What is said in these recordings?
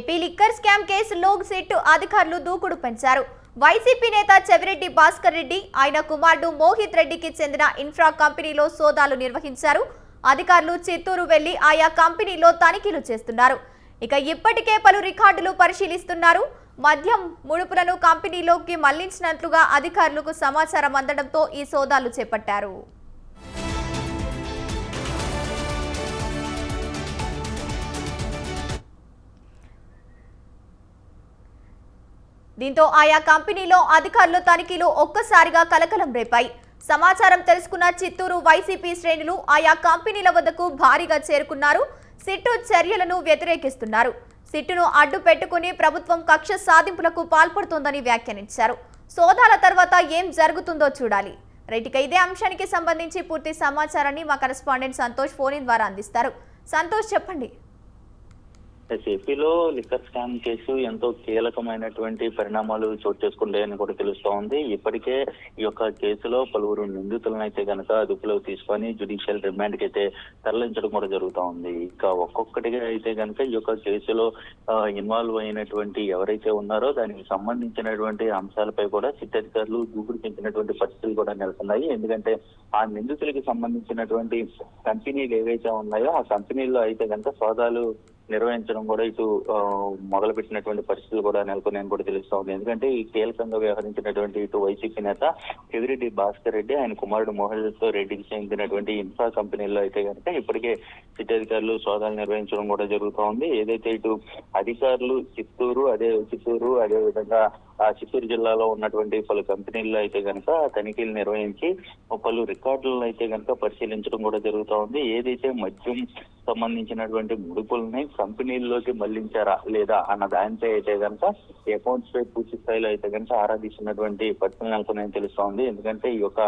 AP liquor scam కేసులో SIT అధికారులు దూకుడు పెంచారు. వైసీపీ నేత చెవిరెడ్డి భాస్కర్ రెడ్డి, ఆయన కుమారుడు మోహిత్ రెడ్డికి చెందిన ఇన్ఫ్రా కంపెనీలో సోదాలు నిర్వహించారు. అధికారులు చిత్తూరు వెళ్లి ఆయా కంపెనీలో తనిఖీలు చేస్తున్నారు. ఇక ఇప్పటికే పలు రికార్డులు పరిశీలిస్తున్నారు. మద్యం ముడుపులను కంపెనీలోకి మళ్లించినట్లుగా అధికారులకు సమాచారం అందడంతో ఈ సోదాలు చేపట్టారు. దీంతో ఆయా కంపెనీలో అధికారులు తనిఖీలు ఒక్కసారిగా కలకలం రేపాయి. సమాచారం తెలుసుకున్న చిత్తూరు వైసీపీ శ్రేణులు ఆయా కంపెనీల వద్దకు భారీగా చేరుకున్నారు. సిట్టు చర్యలను వ్యతిరేకిస్తున్నారు. సిట్టును అడ్డు పెట్టుకుని ప్రభుత్వం కక్ష సాధింపులకు పాల్పడుతోందని వ్యాఖ్యానించారు. సోదాల తర్వాత ఏం జరుగుతుందో చూడాలి. రైట్, ఇదే అంశానికి సంబంధించి పూర్తి సమాచారాన్ని మా కరెస్పాండెంట్ సంతోష్ ఫోన్ ద్వారా అందిస్తారు. సంతోష్, చెప్పండి. ఏపీలో లిక్కర్ స్కామ్ కేసు ఎంతో కీలకమైనటువంటి పరిణామాలు చోటు చేసుకుంటాయని కూడా తెలుస్తూ ఉంది. ఇప్పటికే ఈ యొక్క కేసులో పలువురు నిందితులను అయితే గనక అదుపులో తీసుకొని జ్యుడిషియల్ రిమాండ్ కి అయితే తరలించడం కూడా జరుగుతూ ఉంది. ఇంకా ఒక్కొక్కటిగా అయితే గనక ఈ యొక్క కేసులో ఇన్వాల్వ్ అయినటువంటి ఎవరైతే ఉన్నారో దానికి సంబంధించినటువంటి అంశాలపై కూడా సిట్ అధికారులు దూకుడు పెంచినటువంటి పరిస్థితులు కూడా నెలకొన్నాయి. ఎందుకంటే ఆ నిందితులకి సంబంధించినటువంటి కంపెనీలు ఏవైతే ఉన్నాయో ఆ కంపెనీల్లో అయితే గనక సోదాలు నిర్వహించడం కూడా ఇటు మొదలుపెట్టినటువంటి పరిస్థితులు కూడా నెలకొన్నాయని కూడా తెలుస్తా ఉంది. ఎందుకంటే ఈ కీలకంగా వ్యవహరించినటువంటి ఇటు వైసీపీ నేత చెవిరెడ్డి భాస్కర్ రెడ్డి, ఆయన కుమారుడు మోహిత్ రెడ్డికి చెందినటువంటి ఇన్ఫ్రా కంపెనీల్లో అయితే కనుక ఇప్పటికే సిట్ అధికారులు సోదాలు నిర్వహించడం కూడా జరుగుతూ ఉంది. ఏదైతే ఇటు అధికారులు చిత్తూరు అదే విధంగా ఆ చిత్తూరు జిల్లాలో ఉన్నటువంటి పలు కంపెనీల్లో అయితే కనుక తనిఖీలు నిర్వహించి పలు రికార్డులను అయితే కనుక పరిశీలించడం కూడా జరుగుతూ ఉంది. ఏదైతే మద్యం సంబంధించినటువంటి ముడుపుల్ని కంపెనీల్లోకి మళ్లించారా లేదా అన్న దానిపై అయితే కనుక అకౌంట్స్ పై పూర్తి స్థాయిలో అయితే కనుక ఆరాధిస్తున్నటువంటి పరిస్థితులు నెలకొన్నాయని తెలుస్తా ఉంది. ఎందుకంటే ఈ యొక్క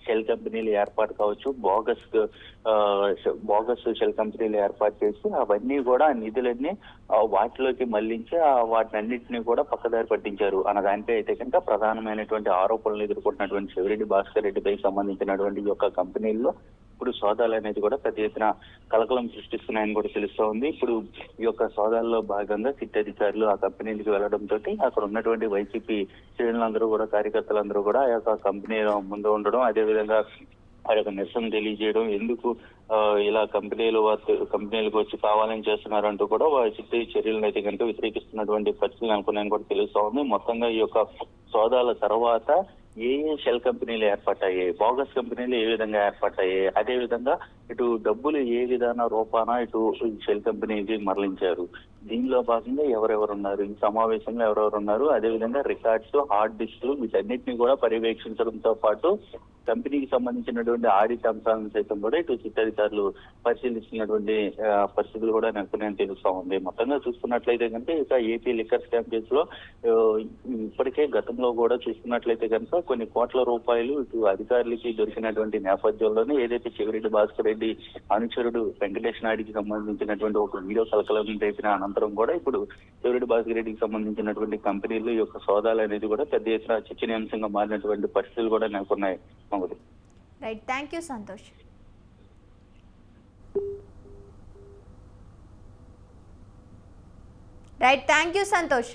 షెల్ కంపెనీలు ఏర్పాటు కావచ్చు, బోగస్ షెల్ కంపెనీలు ఏర్పాటు చేసి అవన్నీ కూడా నిధులన్నీ వాటిలోకి మళ్లించి వాటినన్నింటినీ కూడా పక్కదారి పట్టించారు అన్న దానిపై అయితే కనుక ప్రధానమైనటువంటి ఆరోపణలు ఎదుర్కొంటున్నటువంటి చెవిరెడ్డి భాస్కర్ రెడ్డిపై సంబంధించినటువంటి ఈ యొక్క కంపెనీల్లో ఇప్పుడు సోదాలు అనేది కూడా పెద్ద ఎత్తున కలకలం సృష్టిస్తున్నాయని కూడా తెలుస్తూ ఉంది. ఇప్పుడు ఈ యొక్క సోదాల్లో భాగంగా సిట్ అధికారులు ఆ కంపెనీలకు వెళ్లడంతో అక్కడ ఉన్నటువంటి వైసీపీ శ్రేణులందరూ కూడా కార్యకర్తలందరూ కూడా ఆ యొక్క కంపెనీ ముందు ఉండడం, అదేవిధంగా ఆ యొక్క నిరసన తెలియజేయడం, ఎందుకు ఇలా కంపెనీలకు వచ్చి కావాలని చేస్తున్నారంటూ కూడా సిట్ చర్యలను అయితే కనుక వ్యతిరేకిస్తున్నటువంటి పరిస్థితులు అనుకున్నాయని కూడా తెలుస్తూ ఉంది. మొత్తంగా ఈ యొక్క సోదాల తర్వాత ఏ షెల్ కంపెనీలు ఏర్పడ్డాయి, బోగస్ కంపెనీలు ఏ విధంగా ఏర్పడ్డాయి, అదే విధంగా ఇటు డబ్బులు ఏ విధాన రూపాన ఇటు షెల్ కంపెనీకి మరలించారు, దీనిలో భాగంగా ఎవరెవరు ఉన్నారు, ఈ సమావేశంలో ఎవరెవరు ఉన్నారు, అదేవిధంగా రికార్డ్స్, హార్డ్ డిస్క్లు వీటన్నిటిని కూడా పర్యవేక్షించడంతో పాటు కంపెనీకి సంబంధించినటువంటి ఆడిట్ అంశాలను సైతం కూడా ఇటు సిట్ అధికారులు పరిశీలిస్తున్నటువంటి పరిస్థితులు కూడా నెలకొన్నాయని తెలుస్తా ఉంది. మొత్తంగా చూసుకున్నట్లయితే కనుక ఇక ఏపీ లిక్కర్ స్కామ్ కేసులో ఇప్పటికే గతంలో కూడా చూసుకున్నట్లయితే కనుక కొన్ని కోట్ల రూపాయలు ఇటు అధికారులకి దొరికినటువంటి నేపథ్యంలోనే ఏదైతే చెవిరెడ్డి భాస్కర్ రెడ్డి అనుచరుడు వెంకటేష్ నాయుడికి సంబంధించినటువంటి ఒక వీడియో కలకలం రేపిన అనంతరం కూడా ఇప్పుడు చెవిరెడ్డి భాస్కర్ రెడ్డికి సంబంధించినటువంటి కంపెనీలు యొక్క సోదాలు అనేది కూడా పెద్ద ఎత్తున చర్చనీయాంశంగా మారినటువంటి పరిస్థితులు కూడా నెలకొన్నాయి. Right, thank you Santosh. Right, thank you Santosh.